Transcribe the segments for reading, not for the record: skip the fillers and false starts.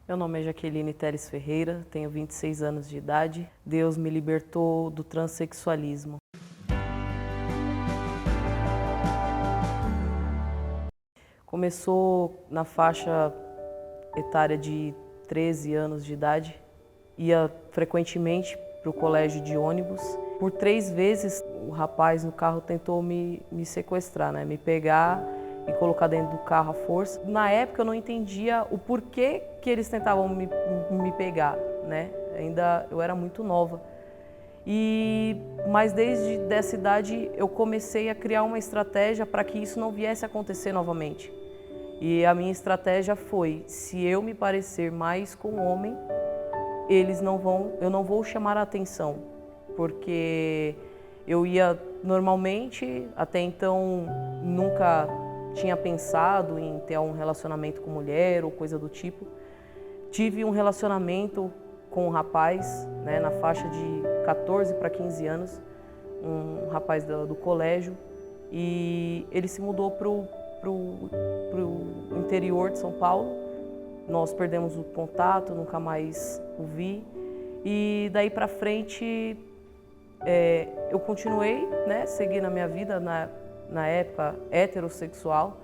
Meu nome é Jaqueline Teles Ferreira, tenho 26 anos de idade. Deus me libertou do transexualismo. Começou na faixa etária de 13 anos de idade. Ia frequentemente para o colégio de ônibus. Por 3 vezes o rapaz no carro tentou me sequestrar, me pegar e colocar dentro do carro à força. Na época eu não entendia o porquê que eles tentavam me pegar, Ainda eu era muito nova. Mas desde dessa idade eu comecei a criar uma estratégia para que isso não viesse a acontecer novamente. E a minha estratégia foi, se eu me parecer mais com um homem, eu não vou chamar a atenção, porque eu ia normalmente, até então nunca tinha pensado em ter um relacionamento com mulher ou coisa do tipo. Tive um relacionamento com um rapaz, na faixa de 14 para 15 anos, um rapaz do colégio, e ele se mudou para o interior de São Paulo. Nós perdemos o contato, nunca mais o vi, e daí para frente eu continuei, segui na minha vida, na época heterossexual,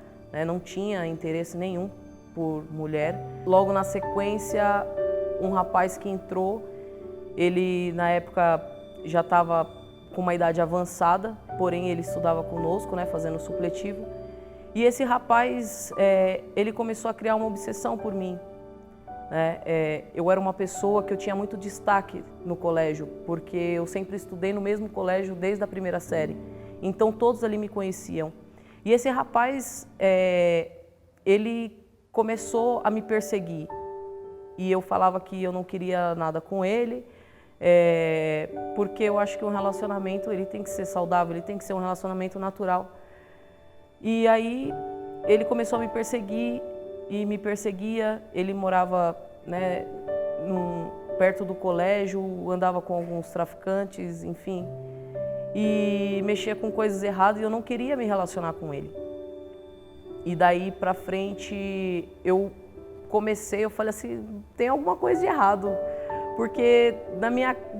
não tinha interesse nenhum por mulher. Logo na sequência, um rapaz que entrou, ele na época já estava com uma idade avançada, porém ele estudava conosco, fazendo supletivo. E esse rapaz, ele começou a criar uma obsessão por mim. Eu era uma pessoa que eu tinha muito destaque no colégio, porque eu sempre estudei no mesmo colégio desde a primeira série. Então todos ali me conheciam. E esse rapaz, ele começou a me perseguir. E eu falava que eu não queria nada com ele, porque eu acho que um relacionamento ele tem que ser saudável, ele tem que ser um relacionamento natural. E aí ele começou a me perseguir e me perseguia. Ele morava perto do colégio, andava com alguns traficantes, enfim, e mexia com coisas erradas e eu não queria me relacionar com ele. E daí pra frente eu falei assim, tem alguma coisa de errado, porque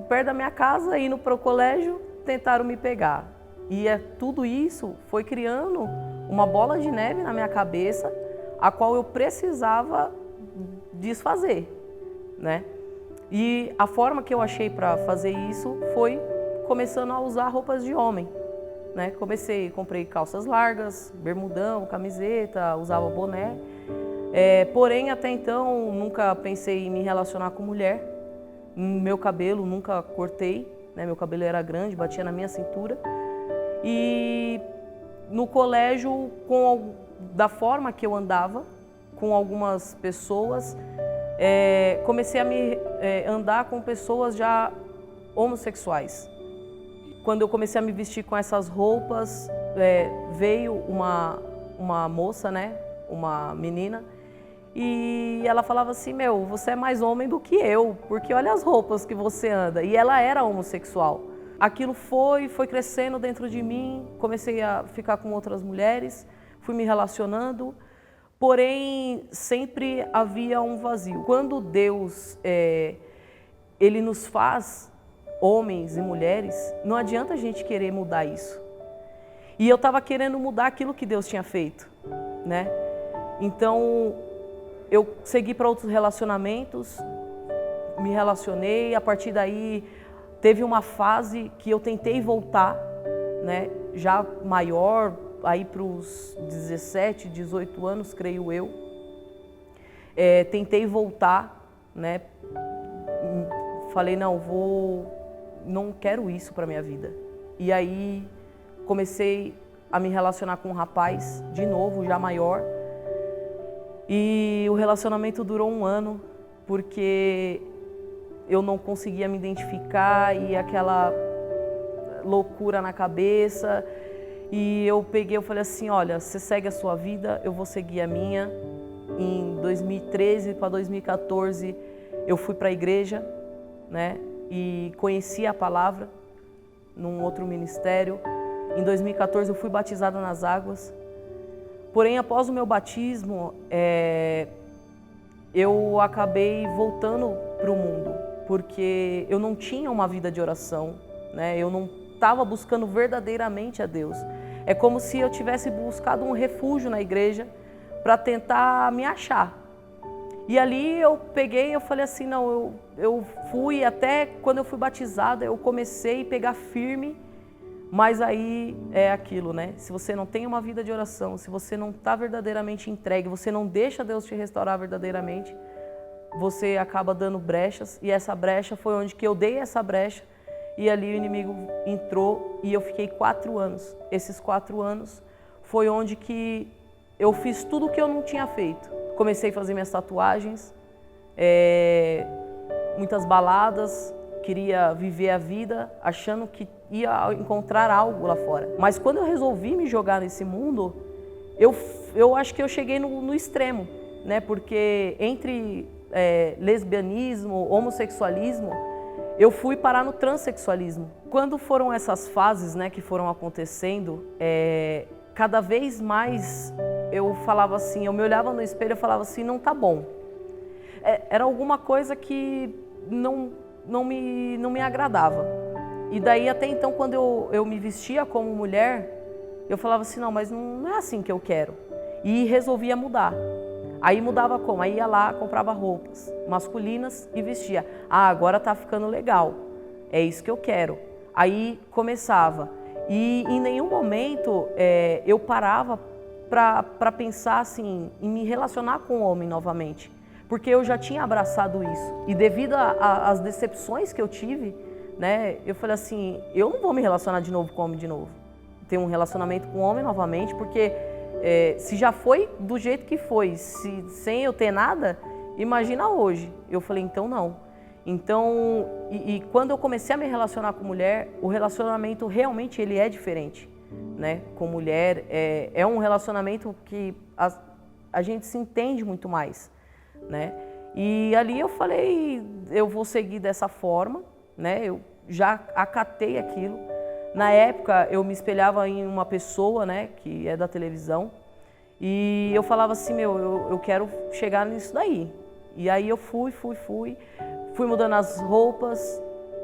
perto da minha casa, indo para o colégio, tentaram me pegar. E tudo isso foi criando uma bola de neve na minha cabeça, a qual eu precisava desfazer, E a forma que eu achei para fazer isso foi começando a usar roupas de homem, comprei calças largas, bermudão, camiseta, usava boné. Porém, até então, nunca pensei em me relacionar com mulher. Meu cabelo nunca cortei, Meu cabelo era grande, batia na minha cintura. E no colégio, da forma que eu andava com algumas pessoas, comecei a andar com pessoas já homossexuais. Quando eu comecei a me vestir com essas roupas, veio uma moça, uma menina, e ela falava assim, você é mais homem do que eu, porque olha as roupas que você anda. E ela era homossexual. Aquilo foi crescendo dentro de mim, comecei a ficar com outras mulheres, fui me relacionando, porém sempre havia um vazio. Quando Deus ele nos faz homens e mulheres, não adianta a gente querer mudar isso. E eu estava querendo mudar aquilo que Deus tinha feito, Então eu segui para outros relacionamentos, me relacionei, a partir daí teve uma fase que eu tentei voltar, já maior, aí para os 17, 18 anos, creio eu. Tentei voltar, Falei, não quero isso para minha vida. E aí comecei a me relacionar com um rapaz, de novo, já maior. E o relacionamento durou 1 ano, porque eu não conseguia me identificar e aquela loucura na cabeça. E eu falei assim, olha, você segue a sua vida, eu vou seguir a minha. Em 2013 para 2014 eu fui para a igreja, e conheci a palavra num outro ministério. Em 2014 eu fui batizada nas águas. Porém, após o meu batismo, eu acabei voltando para o mundo, porque eu não tinha uma vida de oração, né? Eu não estava buscando verdadeiramente a Deus. É como se eu tivesse buscado um refúgio na igreja para tentar me achar. E ali eu peguei, eu falei assim, não, eu fui, até quando eu fui batizada, eu comecei a pegar firme, mas aí é aquilo, né? Se você não tem uma vida de oração, se você não está verdadeiramente entregue, você não deixa Deus te restaurar verdadeiramente, você acaba dando brechas, e essa brecha foi onde que eu dei essa brecha, e ali o inimigo entrou e eu fiquei 4 anos. Esses 4 anos foi onde que eu fiz tudo o que eu não tinha feito. Comecei a fazer minhas tatuagens, muitas baladas, queria viver a vida achando que ia encontrar algo lá fora. Mas quando eu resolvi me jogar nesse mundo, eu acho que eu cheguei no extremo, né? Porque entre lesbianismo, homossexualismo, eu fui parar no transexualismo. Quando foram essas fases, né, que foram acontecendo, cada vez mais eu falava assim, eu me olhava no espelho e falava assim, não tá bom. Era alguma coisa que não me agradava. E daí até então, quando eu me vestia como mulher, eu falava assim, não, mas não é assim que eu quero. E resolvia mudar. Aí mudava como? Aí ia lá, comprava roupas masculinas e vestia. Ah, agora tá ficando legal, é isso que eu quero. Aí começava. E em nenhum momento eu parava para pensar assim, em me relacionar com o homem novamente. Porque eu já tinha abraçado isso. E devido às decepções que eu tive, né, eu falei assim, eu não vou me relacionar de novo com o homem de novo. Ter um relacionamento com o homem novamente, porque se já foi do jeito que foi, sem eu ter nada, imagina hoje. Eu falei, então não. Então, e quando eu comecei a me relacionar com mulher, o relacionamento realmente ele é diferente, né? Com mulher, é um relacionamento que a gente se entende muito mais, né? E ali eu falei, eu vou seguir dessa forma, né? Eu já acatei aquilo. Na época, eu me espelhava em uma pessoa, né, que é da televisão, e eu falava assim, eu quero chegar nisso daí. E aí eu fui mudando as roupas,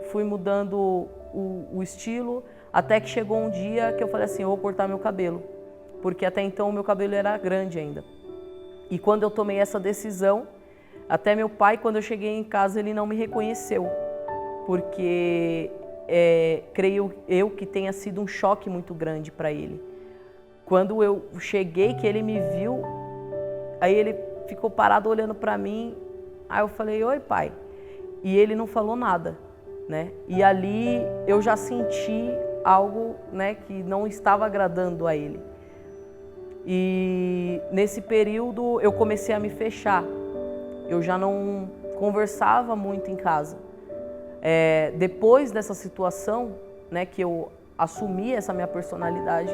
fui mudando o estilo, até que chegou um dia que eu falei assim, eu vou cortar meu cabelo, porque até então o meu cabelo era grande ainda. E quando eu tomei essa decisão, até meu pai, quando eu cheguei em casa, ele não me reconheceu, porque creio eu que tenha sido um choque muito grande para ele. Quando eu cheguei, que ele me viu, aí ele ficou parado olhando para mim, aí eu falei, oi pai, e ele não falou nada, né? E ali eu já senti algo, né, que não estava agradando a ele. E nesse período eu comecei a me fechar, eu já não conversava muito em casa. Depois dessa situação, né, que eu assumi essa minha personalidade,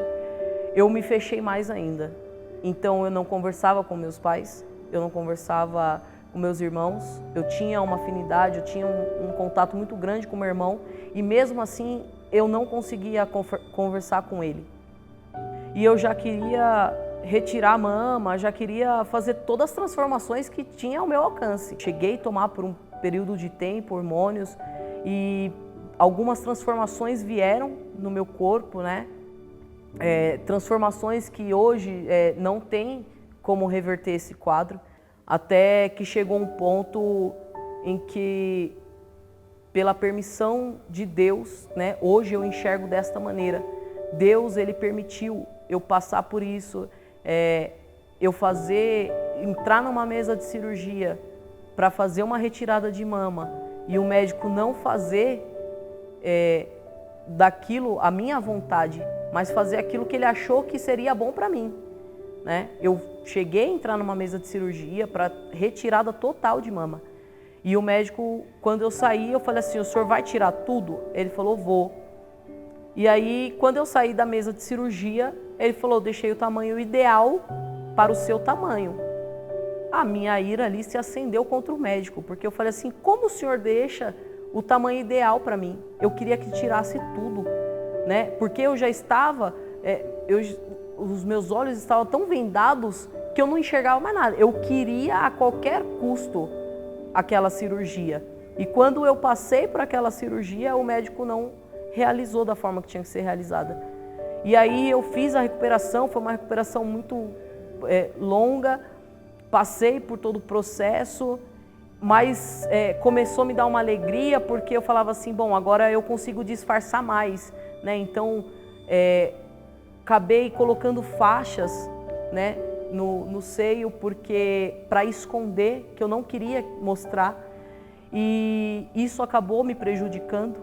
eu me fechei mais ainda. Então eu não conversava com meus pais, eu não conversava com meus irmãos, eu tinha uma afinidade, eu tinha um contato muito grande com meu irmão e mesmo assim eu não conseguia conversar com ele. E eu já queria retirar a mama, já queria fazer todas as transformações que tinha ao meu alcance. Cheguei a tomar por um período de tempo hormônios e algumas transformações vieram no meu corpo, né? Transformações que hoje não tem como reverter esse quadro, até que chegou um ponto em que, pela permissão de Deus, né, hoje eu enxergo desta maneira. Deus, ele permitiu eu passar por isso, eu entrar numa mesa de cirurgia para fazer uma retirada de mama e o médico não fazer daquilo a minha vontade, mas fazer aquilo que ele achou que seria bom para mim, né? Eu cheguei a entrar numa mesa de cirurgia para retirada total de mama. E o médico, quando eu saí, eu falei assim, o senhor vai tirar tudo? Ele falou, vou. E aí, quando eu saí da mesa de cirurgia, ele falou, deixei o tamanho ideal para o seu tamanho. A minha ira ali se acendeu contra o médico, porque eu falei assim, como o senhor deixa o tamanho ideal para mim? Eu queria que tirasse tudo, né? Porque eu já estava, os meus olhos estavam tão vendados que eu não enxergava mais nada. Eu queria a qualquer custo aquela cirurgia. E quando eu passei por aquela cirurgia, o médico não realizou da forma que tinha que ser realizada. E aí eu fiz a recuperação, foi uma recuperação muito longa, passei por todo o processo, mas começou a me dar uma alegria, porque eu falava assim, bom, agora eu consigo disfarçar mais, né? Então, acabei colocando faixas, né, no seio, porque para esconder, que eu não queria mostrar, e isso acabou me prejudicando,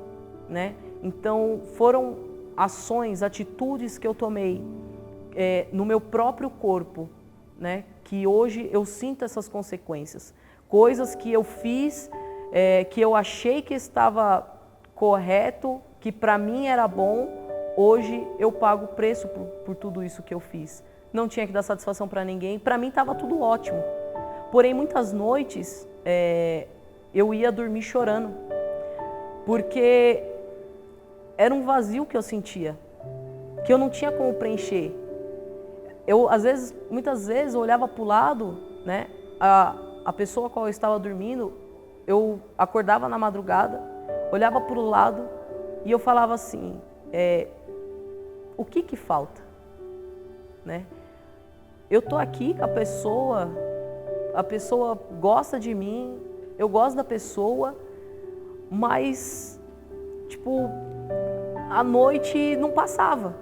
né? Então foram ações, atitudes que eu tomei no meu próprio corpo, né, que hoje eu sinto essas consequências. Coisas que eu fiz, que eu achei que estava correto, que para mim era bom, hoje eu pago o preço por tudo isso que eu fiz. Não tinha que dar satisfação para ninguém, para mim estava tudo ótimo. Porém, muitas noites eu ia dormir chorando, porque era um vazio que eu sentia, que eu não tinha como preencher. Eu, muitas vezes, eu olhava para o lado, né, a pessoa com a qual eu estava dormindo, eu acordava na madrugada, olhava para o lado e eu falava assim, o que falta? Né? Eu tô aqui com a pessoa gosta de mim, eu gosto da pessoa, mas, tipo, a noite não passava.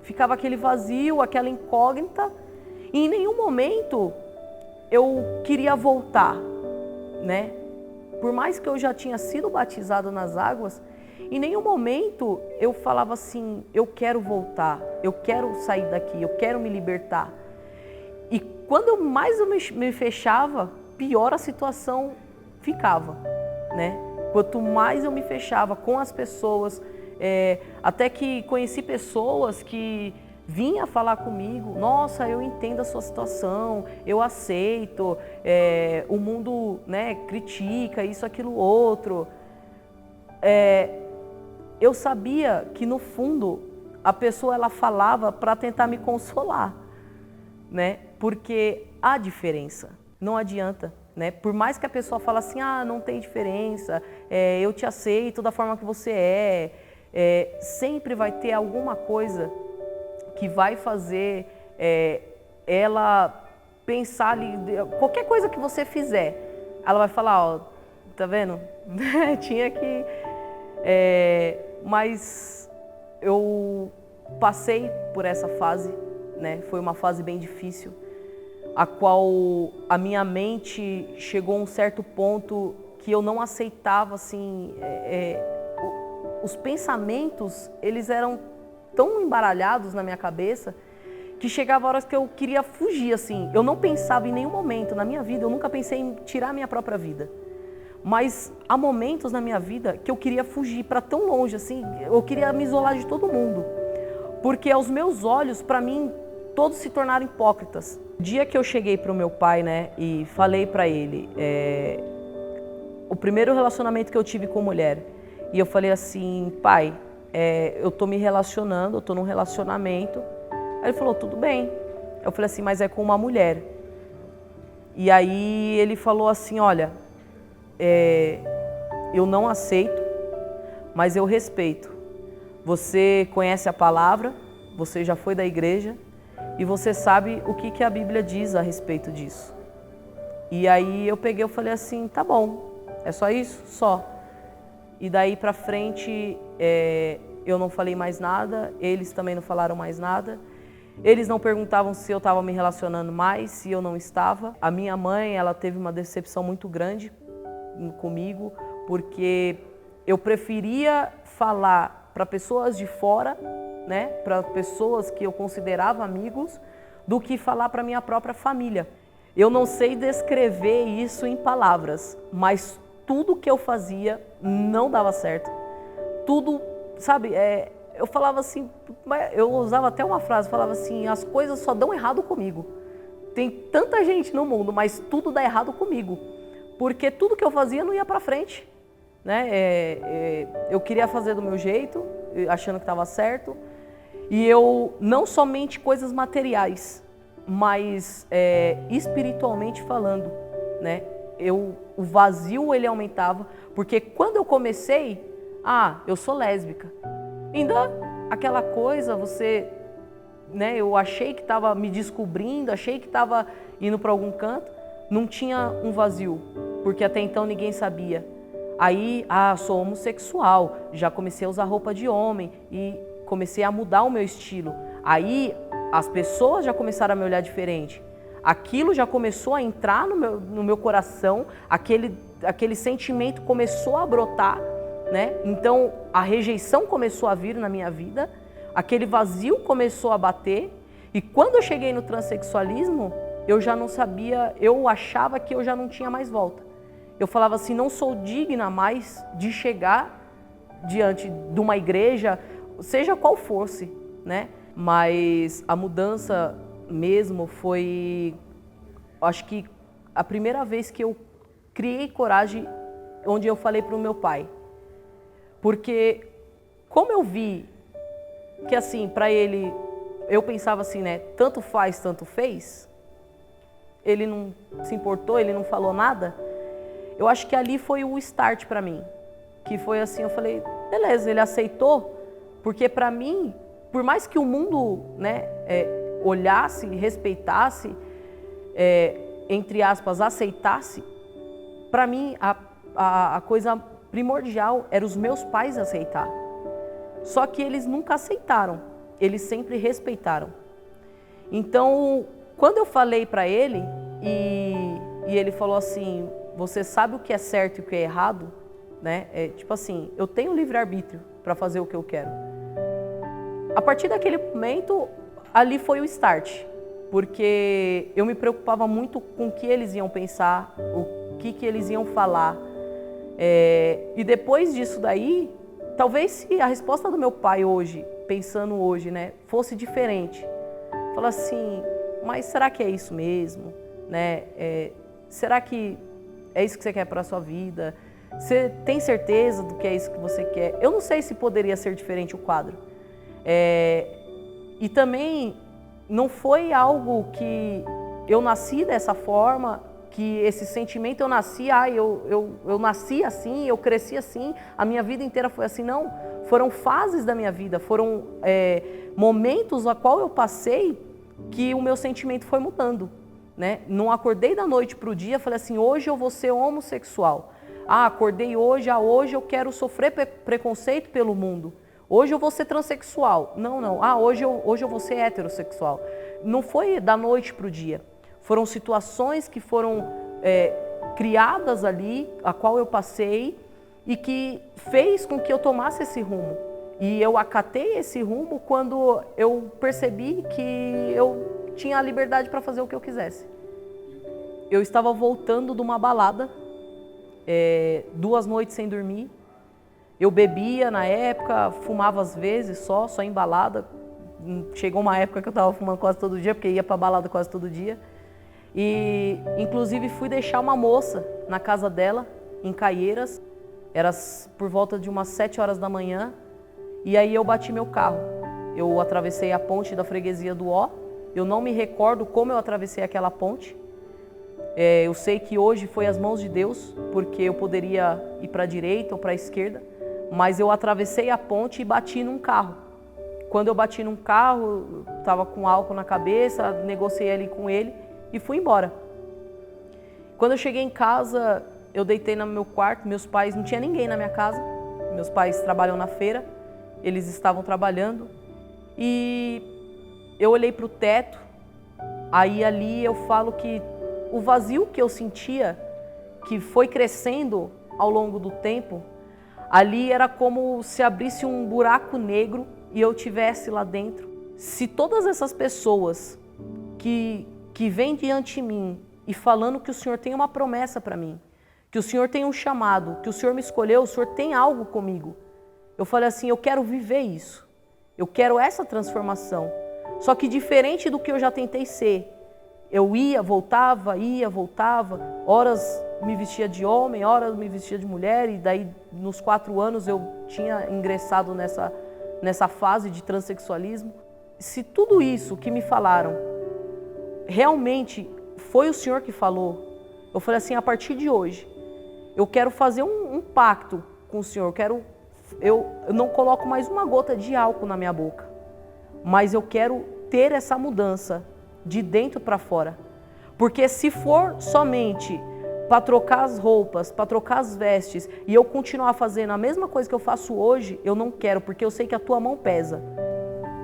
Ficava aquele vazio, aquela incógnita, e em nenhum momento eu queria voltar, né? Por mais que eu já tinha sido batizado nas águas, em nenhum momento eu falava assim, eu quero voltar, eu quero sair daqui, eu quero me libertar. E quando mais eu me fechava, pior a situação ficava, né? Quanto mais eu me fechava com as pessoas, até que conheci pessoas que vinham falar comigo, nossa, eu entendo a sua situação, eu aceito, o mundo, né, critica isso, aquilo, outro. Eu sabia que no fundo a pessoa ela falava para tentar me consolar, né? Porque há diferença, não adianta, né? Por mais que a pessoa fale assim, não tem diferença, eu te aceito da forma que você sempre vai ter alguma coisa que vai fazer ela pensar ali, qualquer coisa que você fizer, ela vai falar, ó, tá vendo? Tinha que... mas eu passei por essa fase, né? Foi uma fase bem difícil, a qual a minha mente chegou a um certo ponto que eu não aceitava, assim, os pensamentos, eles eram tão embaralhados na minha cabeça que chegava horas que eu queria fugir, assim. Eu não pensava em nenhum momento na minha vida, eu nunca pensei em tirar a minha própria vida. Mas há momentos na minha vida que eu queria fugir para tão longe, assim, eu queria me isolar de todo mundo. Porque aos meus olhos, para mim, todos se tornaram hipócritas. O dia que eu cheguei para o meu pai, né, e falei para ele, o primeiro relacionamento que eu tive com mulher, e eu falei assim, pai, eu tô me relacionando, eu tô num relacionamento. Aí ele falou, tudo bem. Eu falei assim, mas é com uma mulher. E aí ele falou assim, olha, eu não aceito, mas eu respeito. Você conhece a palavra, você já foi da igreja e você sabe o que a Bíblia diz a respeito disso. E aí eu falei assim, tá bom, é só isso? Só. E daí pra frente eu não falei mais nada, eles também não falaram mais nada. Eles não perguntavam se eu estava me relacionando mais, se eu não estava. A minha mãe, ela teve uma decepção muito grande comigo, porque eu preferia falar para pessoas de fora, né, para pessoas que eu considerava amigos, do que falar para minha própria família. Eu não sei descrever isso em palavras, mas tudo que eu fazia não dava certo. Tudo, sabe, eu falava assim, eu usava até uma frase, falava assim, as coisas só dão errado comigo. Tem tanta gente no mundo, mas tudo dá errado comigo. Porque tudo que eu fazia não ia para frente, né? Eu queria fazer do meu jeito, achando que estava certo, e eu não somente coisas materiais, mas espiritualmente falando, né? O vazio ele aumentava, porque quando eu comecei, eu sou lésbica. Ainda aquela coisa, né? Eu achei que estava me descobrindo, achei que estava indo para algum canto, não tinha um vazio, porque até então ninguém sabia. Aí, sou homossexual, já comecei a usar roupa de homem e comecei a mudar o meu estilo. Aí as pessoas já começaram a me olhar diferente. Aquilo já começou a entrar no meu coração, aquele sentimento começou a brotar, né? Então a rejeição começou a vir na minha vida, aquele vazio começou a bater, e quando eu cheguei no transexualismo, eu já não sabia, eu achava que eu já não tinha mais volta. Eu falava assim, não sou digna mais de chegar diante de uma igreja, seja qual fosse, né? Mas a mudança mesmo foi, acho que a primeira vez que eu criei coragem, onde eu falei para o meu pai. Porque como eu vi que assim, para ele, eu pensava assim, né? Tanto faz, tanto fez. Ele não se importou, ele não falou nada. Eu acho que ali foi o start para mim, que foi assim, eu falei, beleza, ele aceitou, porque para mim, por mais que o mundo, né, olhasse, respeitasse, entre aspas, aceitasse, para mim a coisa primordial era os meus pais aceitar. Só que eles nunca aceitaram, eles sempre respeitaram. Então, quando eu falei para ele e ele falou assim, você sabe o que é certo e o que é errado, né? Tipo assim, eu tenho livre-arbítrio para fazer o que eu quero. A partir daquele momento, ali foi o start, porque eu me preocupava muito com o que eles iam pensar, o que eles iam falar. E depois disso daí, talvez se a resposta do meu pai hoje, pensando hoje, né, fosse diferente, falar assim, mas será que é isso mesmo, né? Será que é isso que você quer para a sua vida? Você tem certeza do que é isso que você quer? Eu não sei se poderia ser diferente o quadro. E também não foi algo que eu nasci dessa forma, que esse sentimento eu nasci, eu nasci assim, eu cresci assim, a minha vida inteira foi assim. Não, foram fases da minha vida, foram momentos a qual eu passei que o meu sentimento foi mudando. Né? Não acordei da noite para o dia, falei assim, hoje eu vou ser homossexual. Acordei hoje, hoje eu quero sofrer preconceito pelo mundo. Hoje eu vou ser transexual. Não. Hoje eu vou ser heterossexual. Não foi da noite para o dia. Foram situações que foram criadas ali, a qual eu passei e que fez com que eu tomasse esse rumo. E eu acatei esse rumo quando eu percebi que eu tinha a liberdade para fazer o que eu quisesse. Eu estava voltando de uma balada, 2 noites sem dormir. Eu bebia na época, fumava às vezes só em balada. Chegou uma época que eu estava fumando quase todo dia, porque ia para balada quase todo dia. E inclusive fui deixar uma moça na casa dela, em Caieiras. Era por volta de umas 7 horas da manhã. E aí eu bati meu carro. Eu atravessei a ponte da freguesia do Ó. Eu não me recordo como eu atravessei aquela ponte. Eu sei que hoje foi as mãos de Deus, porque eu poderia ir para a direita ou para a esquerda, mas eu atravessei a ponte e bati num carro. Quando eu bati num carro, estava com álcool na cabeça, negociei ali com ele e fui embora. Quando eu cheguei em casa, eu deitei no meu quarto, meus pais, não tinha ninguém na minha casa, meus pais trabalham na feira, eles estavam trabalhando e eu olhei para o teto, aí ali eu falo que o vazio que eu sentia, que foi crescendo ao longo do tempo, ali era como se abrisse um buraco negro e eu estivesse lá dentro. Se todas essas pessoas que vêm diante de mim e falando que o Senhor tem uma promessa para mim, que o Senhor tem um chamado, que o Senhor me escolheu, o Senhor tem algo comigo, eu falei assim, eu quero viver isso, eu quero essa transformação. Só que diferente do que eu já tentei ser, eu ia, voltava, horas me vestia de homem, horas me vestia de mulher, e daí nos 4 anos eu tinha ingressado nessa fase de transexualismo. Se tudo isso que me falaram realmente foi o Senhor que falou, eu falei assim, a partir de hoje, eu quero fazer um pacto com o Senhor, eu não coloco mais uma gota de álcool na minha boca, mas eu quero ter essa mudança de dentro para fora. Porque se for somente para trocar as roupas, para trocar as vestes, e eu continuar fazendo a mesma coisa que eu faço hoje, eu não quero, porque eu sei que a tua mão pesa.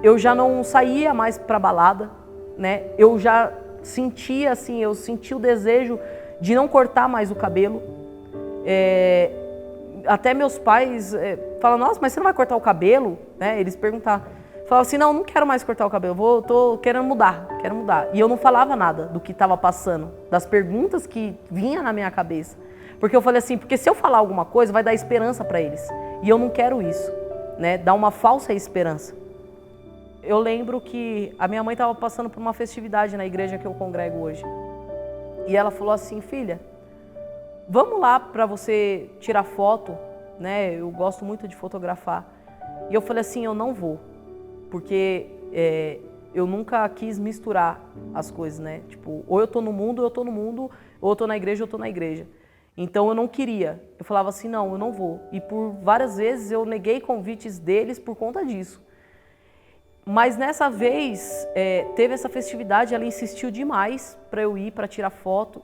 Eu já não saía mais para balada, né? Eu já sentia assim, eu senti o desejo de não cortar mais o cabelo. Até meus pais falam, nossa, mas você não vai cortar o cabelo? Né? Eles perguntavam. Falava assim, não quero mais cortar o cabelo, tô querendo mudar, quero mudar. E eu não falava nada do que estava passando, das perguntas que vinham na minha cabeça. Porque eu falei assim, porque se eu falar alguma coisa, vai dar esperança para eles. E eu não quero isso, né? Dar uma falsa esperança. Eu lembro que a minha mãe estava passando por uma festividade na igreja que eu congrego hoje. E ela falou assim, filha, vamos lá para você tirar foto, né? Eu gosto muito de fotografar. E eu falei assim, eu não vou. Porque eu nunca quis misturar as coisas, né? Tipo, ou eu tô no mundo, ou eu tô no mundo, ou eu tô na igreja, ou eu tô na igreja. Então eu não queria. Eu falava assim, não, eu não vou. E por várias vezes eu neguei convites deles por conta disso. Mas nessa vez, teve essa festividade, ela insistiu demais para eu ir, para tirar foto.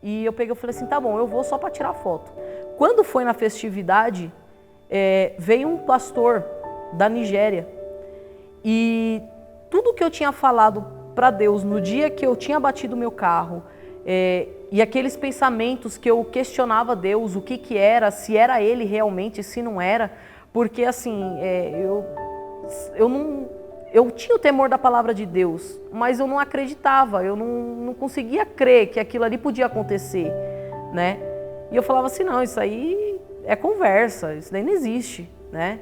E eu falei assim, tá bom, eu vou só para tirar foto. Quando foi na festividade, veio um pastor da Nigéria. E tudo que eu tinha falado para Deus no dia que eu tinha batido o meu carro, e aqueles pensamentos que eu questionava Deus, o que era, se era Ele realmente, se não era, porque assim, eu tinha o temor da palavra de Deus, mas eu não acreditava, eu não conseguia crer que aquilo ali podia acontecer, né? E eu falava assim, não, isso aí é conversa, isso daí não existe, né?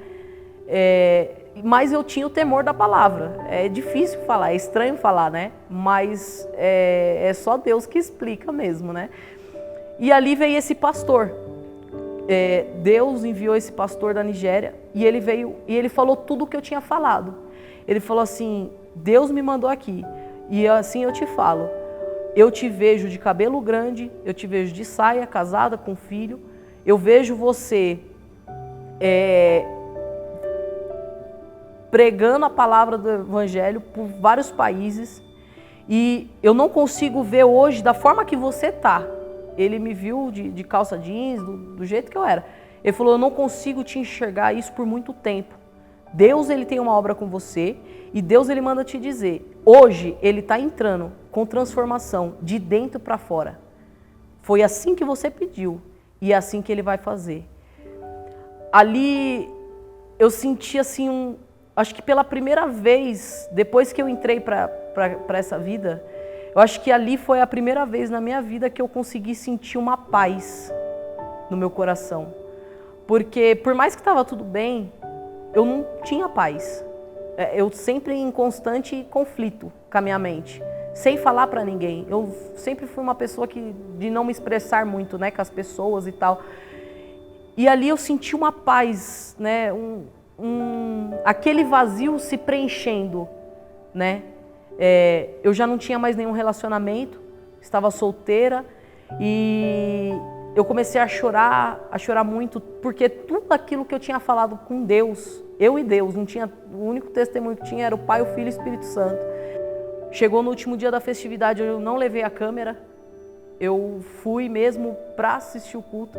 Mas eu tinha o temor da palavra. É difícil falar, é estranho falar, né? Mas é só Deus que explica mesmo, né? E ali veio esse pastor. Deus enviou esse pastor da Nigéria e ele veio e ele falou tudo o que eu tinha falado. Ele falou assim, Deus me mandou aqui e assim eu te falo. Eu te vejo de cabelo grande, eu te vejo de saia, casada, com filho. Eu vejo você pregando a palavra do Evangelho por vários países e eu não consigo ver hoje da forma que você tá. Ele me viu de calça jeans, do jeito que eu era. Ele falou, eu não consigo te enxergar isso por muito tempo. Deus, ele tem uma obra com você e Deus, ele manda te dizer, hoje ele está entrando com transformação de dentro para fora. Foi assim que você pediu e é assim que ele vai fazer. Ali eu senti assim acho que pela primeira vez, depois que eu entrei para essa vida, eu acho que ali foi a primeira vez na minha vida que eu consegui sentir uma paz no meu coração. Porque por mais que estava tudo bem, eu não tinha paz. Eu sempre em constante conflito com a minha mente, sem falar para ninguém. Eu sempre fui uma pessoa de não me expressar muito, né, com as pessoas e tal. E ali eu senti uma paz, né, aquele vazio se preenchendo, né? Eu já não tinha mais nenhum relacionamento, estava solteira e eu comecei a chorar muito, porque tudo aquilo que eu tinha falado com Deus, eu e Deus, não tinha, o único testemunho que tinha era o Pai, o Filho e o Espírito Santo. Chegou no último dia da festividade, eu não levei a câmera, eu fui mesmo para assistir o culto.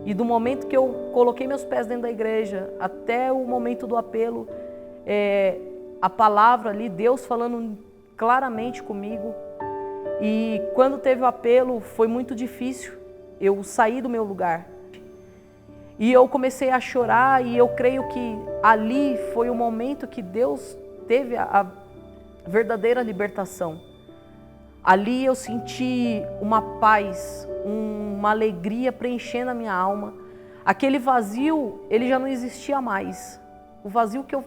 E do momento que eu coloquei meus pés dentro da igreja, até o momento do apelo, a palavra ali, Deus falando claramente comigo. E quando teve o apelo, foi muito difícil eu sair do meu lugar. E eu comecei a chorar e eu creio que ali foi o momento que Deus teve a verdadeira libertação. Ali eu senti uma paz, uma alegria preenchendo a minha alma. Aquele vazio, ele já não existia mais. O vazio que eu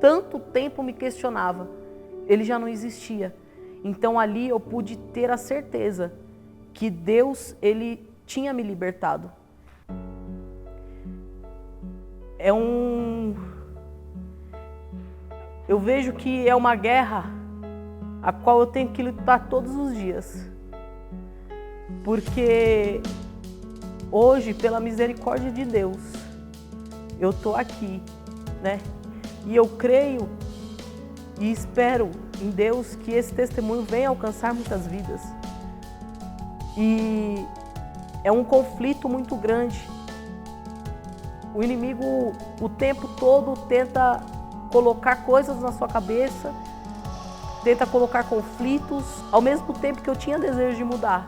tanto tempo me questionava, ele já não existia. Então ali eu pude ter a certeza que Deus, ele tinha me libertado. Eu vejo que é uma guerra a qual eu tenho que lutar todos os dias. Porque hoje, pela misericórdia de Deus, eu estou aqui, né? E eu creio e espero em Deus que esse testemunho venha alcançar muitas vidas. E é um conflito muito grande. O inimigo o tempo todo tenta colocar coisas na sua cabeça, tenta colocar conflitos, ao mesmo tempo que eu tinha desejo de mudar.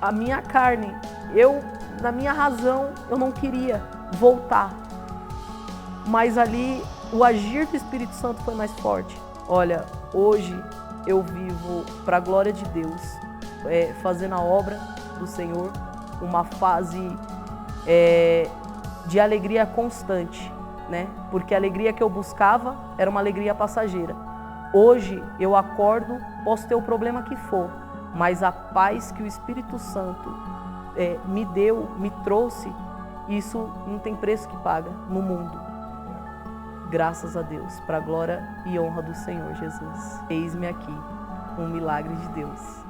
A minha carne, na minha razão, eu não queria voltar. Mas ali, o agir do Espírito Santo foi mais forte. Olha, hoje eu vivo para a glória de Deus, fazendo a obra do Senhor, uma fase de alegria constante, né? Porque a alegria que eu buscava era uma alegria passageira. Hoje eu acordo, posso ter o problema que for, mas a paz que o Espírito Santo me deu, me trouxe, isso não tem preço que paga no mundo. Graças a Deus, para a glória e honra do Senhor Jesus. Eis-me aqui, um milagre de Deus.